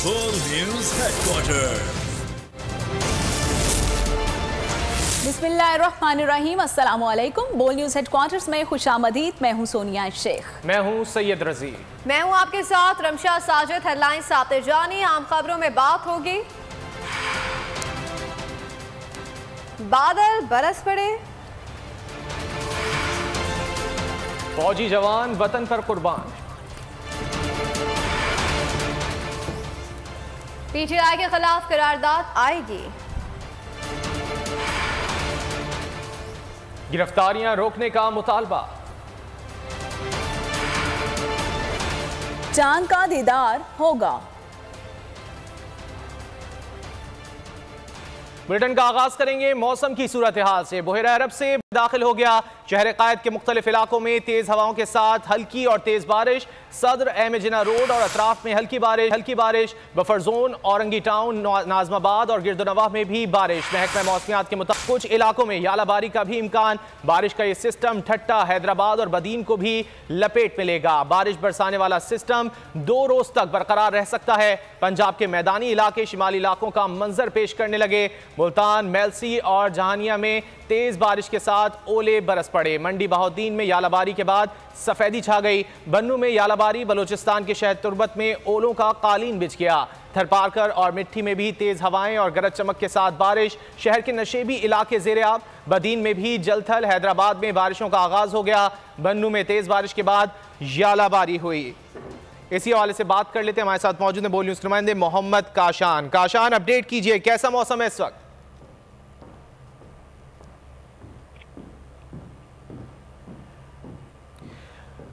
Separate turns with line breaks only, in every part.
बोल news headquarter.
बिस्मिल्लाहिर्रहमानिर्रहीम, अस्सलामुअलैकुम। बोल न्यूज हेडक्वार्टर्स में खुशामदीद। मैं हूं सोनिया शेख।
मैं हूं सैयद रजी।
मैं हूं आपके साथ रमशा साजिद। हेडलाइंस आते जानी। आम खबरों में बात होगी। बादल बरस पड़े,
फौजी जवान वतन पर कुर्बान।
पीटीआई के खिलाफ करारदाद आएगी।
गिरफ्तारियां रोकने का मुतालबा।
चांद का दीदार होगा।
बुलेटिन का आगाज करेंगे मौसम की सूरत हाल से। बहर अरब से दाखिल हो गया। शहर कायद के मुख्तलिफ इलाकों में तेज हवाओं के साथ हल्की और तेज बारिश। सदर अहमद जिन्ना रोड और अतराफ में हल्की बारिश। Buffer zone, Orangi town, Najmabad और गिरदोनवाह में भी बारिश। महकमा मौसमियात के मुताबिक कुछ इलाकों में यालाबारी का भी इम्कान। बारिश का ये सिस्टम ठट्टा, हैदराबाद और बदीन को भी लपेट में लेगा। बारिश बरसाने वाला सिस्टम 2 रोज तक बरकरार रह सकता है। पंजाब के मैदानी इलाके शिमाली इलाकों का मंजर पेश करने लगे। मुल्तान, मेलसी और जहानिया में तेज बारिश के साथ ओले बरस पड़े। मंडी बहाउद्दीन में यालाबारी के बाद सफेदी छा गई। बन्नू में यालाबारी, बलोचिस्तान के शहर तुर्बत में ओलों का कालीन बिछ गया। थरपारकर और मिट्टी में भी तेज हवाएं और गरज चमक के साथ बारिश। शहर के नशेबी इलाके ज़ेर-ए-आब। बदीन में भी जलथल। हैदराबाद में बारिशों का आगाज हो गया। बन्नू में तेज बारिश के बाद यालाबारी हुई। इसी हवाले से बात कर लेते हैं। हमारे साथ मौजूद है बोल न्यूज़ के नुमाइंदे मोहम्मद काशान। काशान, अपडेट कीजिए, कैसा मौसम है इस वक्त?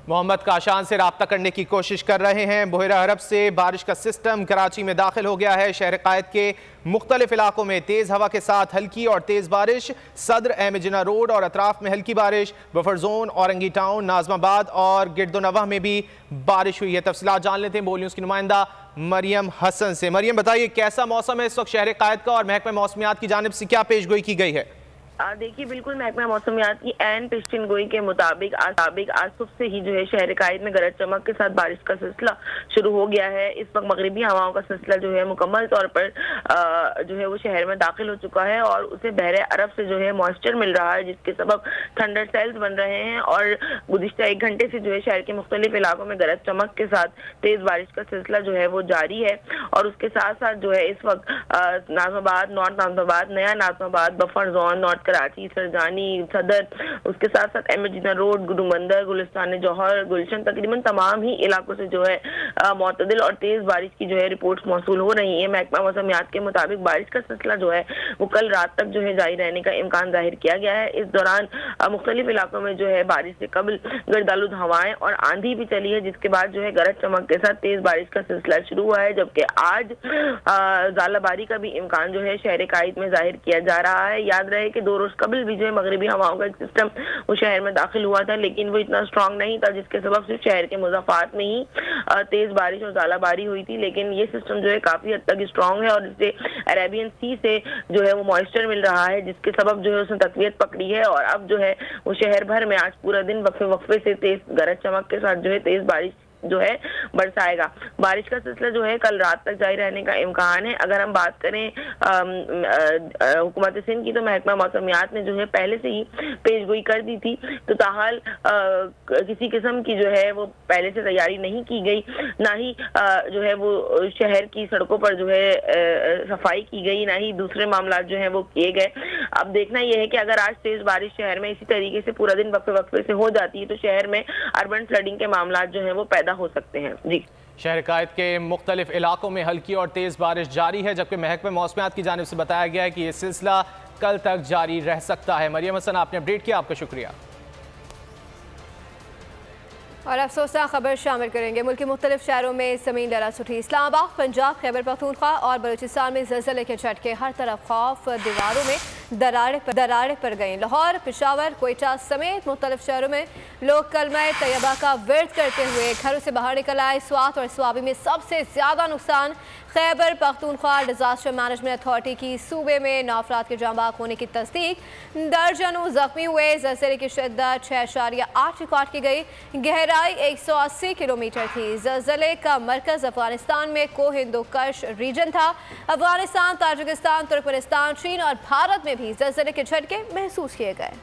मोहम्मद काशान से राब्ता करने की कोशिश कर रहे हैं। बहर अरब से बारिश का सिस्टम कराची में दाखिल हो गया है। शहर कायद के मुख्तलिफ इलाकों में तेज हवा के साथ हल्की और तेज बारिश। सदर अहमद जिन्ना रोड और अतराफ में हल्की बारिश। Buffer zone, Orangi town, Najmabad और गिरदोनवाह में भी बारिश हुई है। तफसीलात जान लेते हैं बोल न्यूज़ की नुमाइंदा मरियम हसन से। मरियम, बताइए कैसा मौसम है इस वक्त शहर कायद का और महकमा मौसमियात की जानिब से क्या पेशगोई की गई है?
देखिए, बिल्कुल महकमा मौसमियात की एन पेशिन गोई के मुताबिक आज सुबह से ही जो है शहर कायद में गरज चमक के साथ बारिश का सिलसिला शुरू हो गया है। इस वक्त मगरिबी हवाओं का सिलसिला जो है मुकम्मल तौर पर जो है वो शहर में दाखिल हो चुका है और उसे बहरे अरब से जो है मॉइस्चर मिल रहा है, जिसके सबब थंडर सेल्स बन रहे हैं और गुज़िश्ता 1 घंटे से जो है शहर के मुख्तलिफ इलाकों में गरज चमक के साथ तेज बारिश का सिलसिला जो है वो जारी है। और उसके साथ साथ जो है इस वक्त नाजमाबाद, नॉर्थ नाजमाबाद, नया Najmabad, buffer zone, north Karachi, Sarjani, सदर, उसके साथ साथ अहमद जिन्ना रोड, गुरुमंदर, गुलिस्तान जौहर, गुलशन, तकरीबन तमाम ही इलाकों से जो है मुतदिल और तेज बारिश की जो है रिपोर्ट्स मौसूल हो रही है। महकमा मौसमियात के मुताबिक बारिश का सिलसिला जो है वो कल रात तक जो है जारी रहने का इम्कान जाहिर किया गया है। इस दौरान मुख्तलिफ इलाकों में जो है बारिश से कबल गर्दालुद हवाएं और आंधी भी चली है, जिसके बाद जो है गरज चमक के साथ तेज बारिश का सिलसिला शुरू हुआ है। जबकि आज ज़ालाबारी का भी इम्कान जो है शहर कायद में जाहिर किया जा रहा है। याद रहे कि 2 रोज कबल भी जो है मगरिबी हवाओं का एक सिस्टम वो शहर में दाखिल हुआ था, लेकिन वो इतना स्ट्रांग नहीं था, जिसके सबब सिर्फ शहर के मुज़ाफ़ात में ही तेज बारिश और ज़ालाबारी हुई थी। लेकिन ये सिस्टम जो है काफी हद तक स्ट्रांग है और इससे अरेबियन सी से जो है वो मॉइस्चर मिल रहा है, जिसके सबब जो है उसने तकवीत पकड़ी है। और अब जो है वो शहर भर में आज पूरा दिन वक्फे से तेज गरज चमक के साथ जो है तेज बारिश जो है बरसाएगा। बारिश का सिलसिला जो है कल रात तक जारी रहने का इम्कान है। अगर हम बात करें हुकूमत सिंध की, तो महकमा मौसमियात ने जो है पहले से ही पेशगोई कर दी थी, तो ताहाल किसी किस्म की जो है वो पहले से तैयारी नहीं की गई, ना ही जो है वो शहर की सड़कों पर जो है सफाई की गई, ना ही दूसरे मामला जो है वो किए गए। अब देखना यह है कि अगर आज तेज बारिश शहर में इसी तरीके से पूरा दिन वक्फे से हो जाती है तो शहर में अर्बन फ्लडिंग के मामला जो है वो पैदा हो सकते हैं। जी,
शहर कायद के मुख्तलिफ इलाकों में हल्की और तेज बारिश जारी है, जबकि महकमे मौसमियात की जानिब से बताया गया है कि यह सिलसिला कल तक जारी रह सकता है। मरियम हसन, आपने अपडेट किया, आपका शुक्रिया।
और अफसोसनाक खबर शामिल करेंगे। मुल्क के मुख्तलिफ शहरों में ज़मीन लरज़ उठी। इस्लामाबाद, पंजाब, खैबर पख्तूनख्वा और बलूचिस्तान में ज़लज़ले के झटके। हर तरफ खौफ, दीवारों में दरारें पड़ गईं। लाहौर, पेशावर, कोयटा समेत मुख्तलिफ शहरों में लोग कलमा तैयबा का विर्द करते हुए घरों से बाहर निकल आए। स्वात और स्वाबी में सबसे ज़्यादा नुकसान Khyber Pakhtunkhwa disaster management authority की। सूबे में 9 अफराद के जाँ बहक होने की तस्दीक, दर्जनों जख्मी हुए। ज़लज़ले की शिद्दत 6.8 रिकॉर्ड की गई। गहराई 180 किलोमीटर थी। ज़लज़ले का मरकज़ अफगानिस्तान में कोहिंदोकश रीजन था। अफगानिस्तान, ताजिकिस्तान, तुर्कमेनिस्तान, चीन और भारत में भी ज़लज़ले के झटके महसूस किए गए।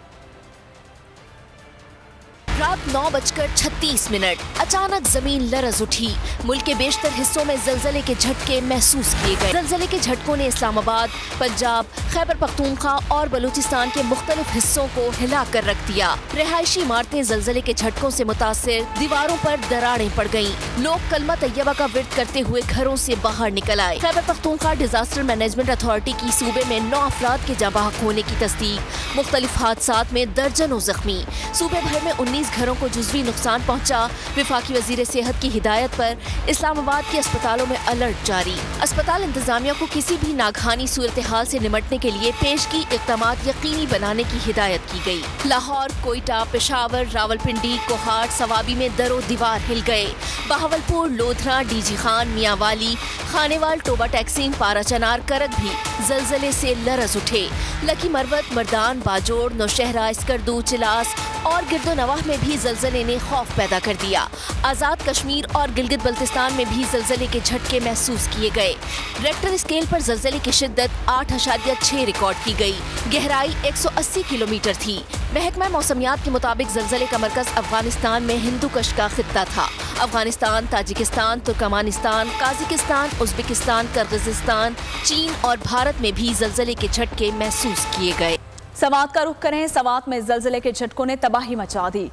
रात 9:36 अचानक जमीन लरज उठी। मुल्क के बेशतर हिस्सों में जलजले के झटके महसूस किए गए। जलजले के झटकों ने इस्लामाबाद, पंजाब, खैबर पख्तूनख्वा और बलूचिस्तान के मुख्तलिफ हिस्सों को हिला कर रख दिया। रिहायशी इमारतें जलजले के झटकों से मुतासिर, दीवारों पर दरारें पड़ गयीं। लोग कलमा तैयबा का विर्द करते हुए घरों से बाहर निकल आए। Khyber Pakhtunkhwa disaster management authority की सूबे में 9 अफराद के जाँ बहक होने की तस्दीक। मुख्तलिफ हादसात में दर्जनों जख्मी। सूबे भर में 19 घरों को जुज़वी नुकसान पहुंचा। विफाकी वजीर सेहत की हिदायत पर इस्लामाबाद के अस्पतालों में अलर्ट जारी। अस्पताल इंतजामिया को किसी भी नागहानी सूरत हाल से निमटने के लिए पेशगी इक़दामात यकीनी बनाने की हिदायत की गई। लाहौर, कोयटा, पेशावर, रावलपिंडी, कोहाट, सवाबी में दरो दीवार हिल गए। बहावलपुर, लोधरा, डीजी खान, मियांवाली, खानेवाल, टोबा टैक्सिंग, पाराचनार, करक भी जलजले से लरज उठे। लकी मरवत, मर्दान, बाजोड़, नौशहरा, इसकरदू, चिलास और गिरदो नवाह में भी जलजले ने खौफ पैदा कर दिया। आज़ाद कश्मीर और गिलगित बल्तिस्तान में भी जलजले के झटके महसूस किए गए। रेक्टर स्केल पर जलजले की शिद्दत 8.6 रिकॉर्ड की गई। गहराई 180 किलोमीटर थी। महकमा मौसमियात के मुताबिक जलजले का मरकज अफगानिस्तान में हिंदुकुश का खित्ता था। Afghanistan, Tajikistan, Turkmenistan, Kazakhstan, Uzbekistan, Kyrgyzstan, चीन और भारत में भी जलजले के झटके महसूस किए गए।
सवात का रुख करें। सवात में जलजले के झटकों ने तबाही मचा दी।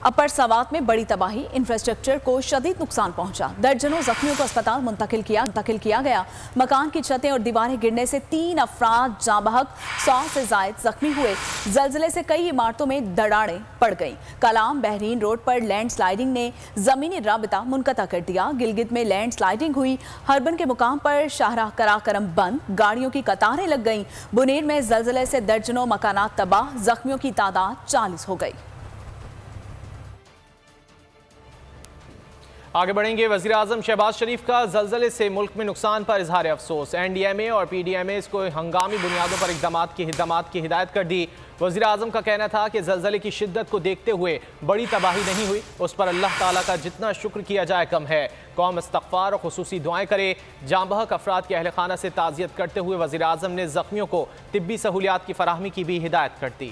अपर सवात में बड़ी तबाही, इंफ्रास्ट्रक्चर को शदीद नुकसान पहुंचा। दर्जनों जख्मियों को अस्पताल मुंतकिल किया गया। मकान की छतें और दीवारें गिरने से 3 अफराद जाँ बहक, 100 से जायद जख्मी हुए। जलजले से कई इमारतों में दरारें पड़ गईं। कलाम बहरीन रोड पर लैंड स्लाइडिंग ने जमीनी राबिता मुनक़ता कर दिया। गिलगित में लैंड स्लाइडिंग हुई। हरबन के मुकाम पर शाहराह कराकरम बंद, गाड़ियों की कतारें लग गईं। बुनेर में जलजले से दर्जनों मकानात तबाह, जख्मियों की तादाद 40 हो गई।
आगे बढ़ेंगे। वज़ीर आज़म शहबाज शरीफ का जलजले से मुल्क में नुकसान पर इजहार अफसोस। NDMA और PDMA को हंगामी बुनियादों पर इक़दामात की हिदायत कर दी। वज़ीर आज़म का कहना था कि जलजले की शिद्दत को देखते हुए बड़ी तबाही नहीं हुई, उस पर अल्लाह ताला का जितना शुक्र किया जाए कम है। कौम इस्तग़फ़ार और खुसूसी दुआएं करे। जाँ बहक अफराद के अहल खाना से ताज़ियत करते हुए वज़ीर आज़म ने ज़ख्मियों को तिब्बी सहूलियात की फराहमी की भी हिदायत कर दी।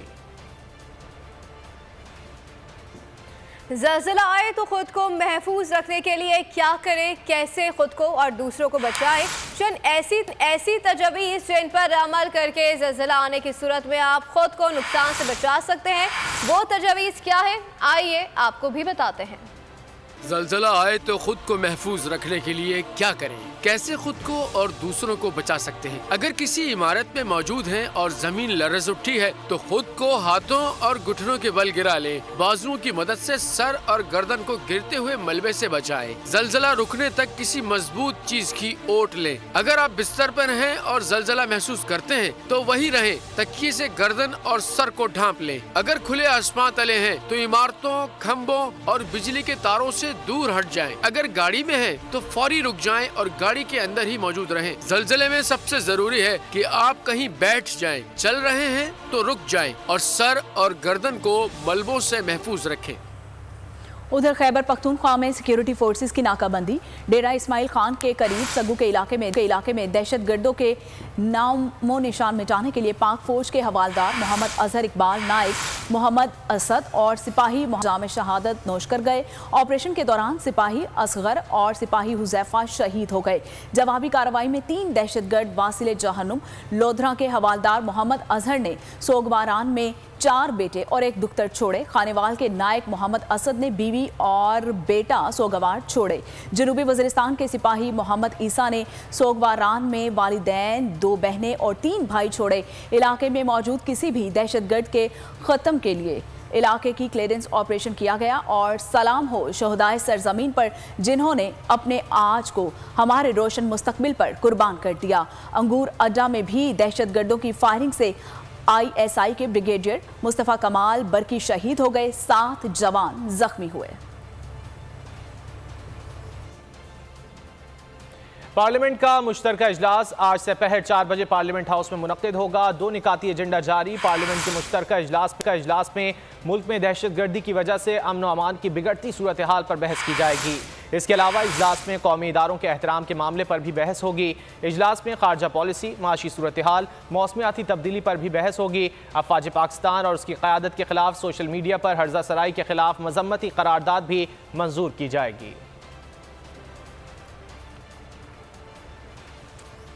ज़लज़ला आए तो खुद को महफूज रखने के लिए क्या करें, कैसे खुद को और दूसरों को बचाएं। चंद ऐसी तजवीज़ जिन पर अमल करके ज़लज़ला आने की सूरत में आप खुद को नुकसान से बचा सकते हैं। वो तजवीज़ क्या है, आइए आपको भी बताते हैं।
ज़लज़ला आए तो खुद को महफूज रखने के लिए क्या करें, कैसे खुद को और दूसरों को बचा सकते हैं। अगर किसी इमारत में मौजूद हैं और जमीन लरज़ उठी है तो खुद को हाथों और घुटनों के बल गिरा लें। बाजुओं की मदद से सर और गर्दन को गिरते हुए मलबे से बचाएं। ज़लज़ला रुकने तक किसी मजबूत चीज की ओट लें। अगर आप बिस्तर पर हैं और ज़लज़ला महसूस करते हैं तो वही रहें। तकिए से गर्दन और सर को ढांप लें। अगर खुले आसमान तले हैं तो इमारतों, खम्बों और बिजली के तारों से दूर हट जाएं। अगर गाड़ी में हैं तो फौरी रुक जाएं और गाड़ी के अंदर ही मौजूद रहें। ज़लज़ले में सबसे जरूरी है कि आप कहीं बैठ जाएं। चल रहे हैं तो रुक जाएं और सर और गर्दन को मलबों से महफूज रखें।
उधर खैबर पख्तूनख्वा में सिक्योरिटी फोर्सेस की नाकाबंदी। डेरा इस्माइल खान के करीब सग्गू के इलाके में दहशत गर्दों के नामो निशान मिटाने के लिए पाक फौज के हवालदार मोहम्मद अजहर इकबाल नाइक, मोहम्मद असद और सिपाही जाम शहादत नोश कर गए। ऑपरेशन के दौरान सिपाही असगर और सिपाही हुजैफा शहीद हो गए। जवाबी कार्रवाई में 3 दहशतगर्द वासिले जहन्नुम। लोधरा के हवालदार मोहम्मद अजहर ने सोगवारान में 4 बेटे और 1 दुख्तर छोड़े। खानेवाल के नायक मोहम्मद असद ने बीवी और बेटा सोगवार छोड़े। जनूबी वज़ीरिस्तान के सिपाही मोहम्मद ईसा ने सोगवारान में वालिदैन, 2 बहनें और 3 भाई छोड़े। इलाके में मौजूद किसी भी दहशतगर्द के ख़त्म के लिए इलाके की क्लियरेंस ऑपरेशन किया गया। और सलाम हो शहदाए सरजमीन पर जिन्होंने अपने आज को हमारे रोशन मुस्तकबिल पर कुर्बान कर दिया। अंगूर अड्डा में भी दहशतगर्दों की फायरिंग से ISI के ब्रिगेडियर मुस्तफा कमाल बरकी शहीद हो गए, 7 जवान जख्मी हुए।
पार्लियामेंट का मुश्तरका इजलास आज दोपहर 4 बजे पार्लियामेंट हाउस में मुनक्किद होगा। 2 निकाती एजेंडा जारी। पार्लियामेंट के मुश्तरका इजलास में मुल्क में दहशतगर्दी की वजह से अमन व अमान की बिगड़ती सूरत हाल पर बहस की जाएगी। इसके अलावा इजलास में कौमी इदारों के एहतराम के मामले पर भी बहस होगी। इजलास में खारजा पॉलिसी, माशी सूरत हाल, मौसमियाती तब्दीली पर भी बहस होगी। अफवाज पाकिस्तान और उसकी क़यादत के खिलाफ सोशल मीडिया पर हर्जा सराई के खिलाफ मजम्मती करारदाद भी मंजूर की जाएगी।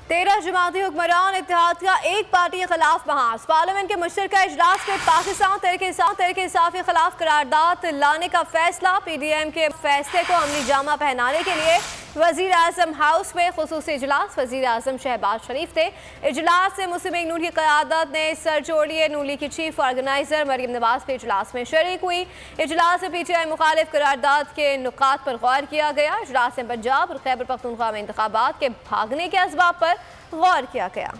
13 जमाती हुक्मरान इत्तेहाद का एक पार्टी के खिलाफ बहस। पार्लियामेंट के मुश्तरका इजलास में पाकिस्तान तहरीक इंसाफ के खिलाफ करारदाद लाने का फैसला। PDM के फैसले को अमली जामा पहनाने के लिए वजीर आजम हाउस में खुसूसी इजलास। वजीर आजम शहबाज शरीफ थे। इजलास से मुस्लिम लीग नून की क़यादत ने सर जोड़िए। नून लीग की चीफ ऑर्गेनाइजर मरियम नवाज भी इजलास में शरीक हुई। इजलास में PTI मुखालिफ करारदाद के नुकात पर गौर किया गया। इजलास में पंजाब और खैबर पख्तूनख्वा में इंतखाबात के भागने के असबाब पर गौर किया गया।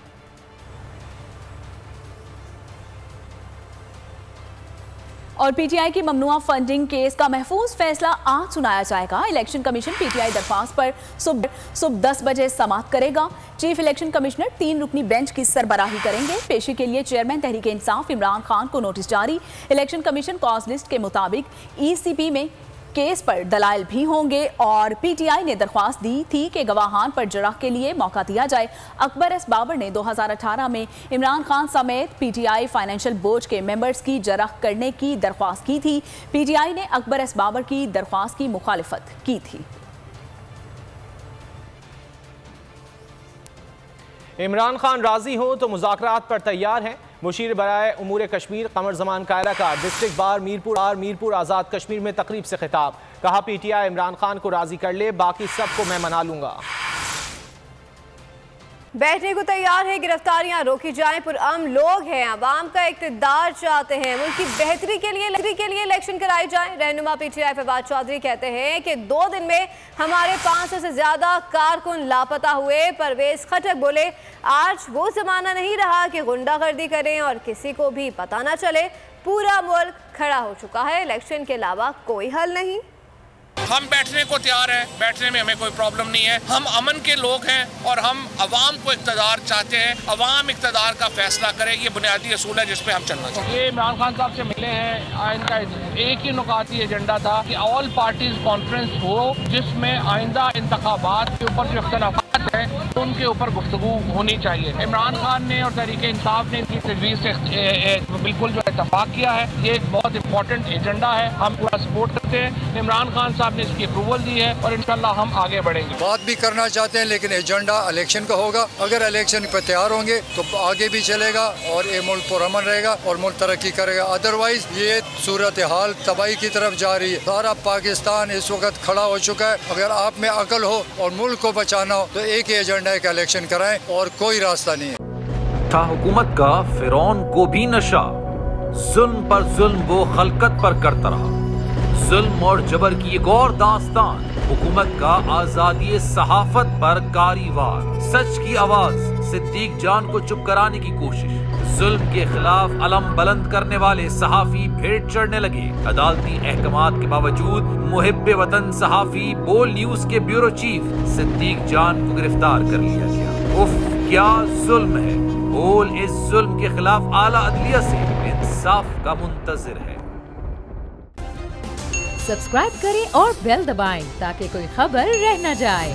और PTI की ममनुआ फंडिंग केस का महफूज फैसला आज सुनाया जाएगा। इलेक्शन कमीशन PTI दरख्वास्त पर सुबह 10 बजे समाअत करेगा। चीफ इलेक्शन कमिश्नर 3 रुकनी बेंच की सरबराही करेंगे। पेशी के लिए चेयरमैन तहरीक इंसाफ इमरान खान को नोटिस जारी। इलेक्शन कमीशन कॉज लिस्ट के मुताबिक ECP में केस पर दलाइल भी होंगे और PTI ने दरख्वास्त दी थी कि गवाहान पर जराह के लिए मौका दिया जाए। अकबर एस बाबर ने 2018 में इमरान खान समेत PTI फाइनेंशियल बोर्ड के मेंबर्स की जराह करने की दरख्वास्त की थी। PTI ने अकबर एस बाबर की दरख्वास्त की मुखालिफत की थी।
इमरान खान राजी हों तो मुज़ाकरात पर तैयार हैं। मुशीर बराए उमूर कश्मीर कमर जमान कायरा का डिस्ट्रिक्ट बार मीरपुर आज़ाद कश्मीर में तकरीब से खिताब। कहा PTI इमरान खान को राजी कर ले, बाकी सबको मैं मना लूंगा।
बैठने को तैयार है, गिरफ्तारियां रोकी जाएं, पुरअमन लोग हैं, अवाम का इक़्तिदार चाहते हैं, मुल्क की बेहतरी के लिए इलेक्शन कराई जाए। रहनुमा PTI फवाद चौधरी कहते हैं कि 2 दिन में हमारे 500 से ज्यादा कारकुन लापता हुए। परवेज खटक बोले आज वो जमाना नहीं रहा कि गुंडागर्दी करें और किसी को भी पता ना चले। पूरा मुल्क खड़ा हो चुका है, इलेक्शन के अलावा कोई हल नहीं।
हम बैठने को तैयार हैं, बैठने में हमें कोई प्रॉब्लम नहीं है। हम अमन के लोग हैं और हम अवाम को इक़्तिदार चाहते हैं। अवाम इक़्तिदार का फैसला करे, ये बुनियादी असूल है जिस पे हम चलना चाहिए।
ये इमरान खान साहब से मिले हैं। इनका एक ही नुकाती एजेंडा था कि ऑल पार्टीज कॉन्फ्रेंस हो जिसमें आइंदा इंतखाबात के ऊपर जो इख्तलाफात हैं उनके ऊपर गुफ्तगू होनी चाहिए। इमरान खान ने और तहरीक इंसाफ ने इनकी तजवीज़ से बिल्कुल जो इत्तफाक किया है। ये एक बहुत इंपॉर्टेंट एजेंडा है, हम पूरा सपोर्ट करते हैं। इमरान खान साहब ने इसकी अप्रूवल दी है और इंशाल्लाह हम आगे बढ़ेंगे।
बात भी करना चाहते हैं लेकिन एजेंडा इलेक्शन का होगा। अगर इलेक्शन पर तैयार होंगे तो आगे भी चलेगा और ये मुल्क पुरअमन रहेगा और मुल्क तरक्की करेगा। अदरवाइज ये सूरत हाल तबाही की तरफ जा रही है। सारा पाकिस्तान इस वक्त खड़ा हो चुका है। अगर आप में अकल हो और मुल्क को बचाना हो तो एक ही एजेंडा है कि इलेक्शन कराएं और कोई रास्ता नहीं है।
था हुकूमत का फिरौन को भी नशा, जुल्म पर जुल्म वो खलकत पर करता रहा। जुल्म और जबर की एक और दास्तान, हुकूमत का आजादी सहाफत पर कारीवार। सच की आवाज सिद्दीक जान को चुप कराने की कोशिश। जुल्म के खिलाफ अलम बुलंद करने वाले सहाफी भेंट चढ़ने लगे। अदालती अहकामात के बावजूद मुहिब्बे वतन सहाफी बोल न्यूज के ब्यूरो चीफ सिद्दीक जान को गिरफ्तार कर लिया गया। उफ क्या जुल्म है। बोल इस जुल्म के खिलाफ आला अदलिया से इंसाफ का मुंतजिर है।
सब्सक्राइब करें और बेल दबाएं ताकि कोई खबर रह न जाए।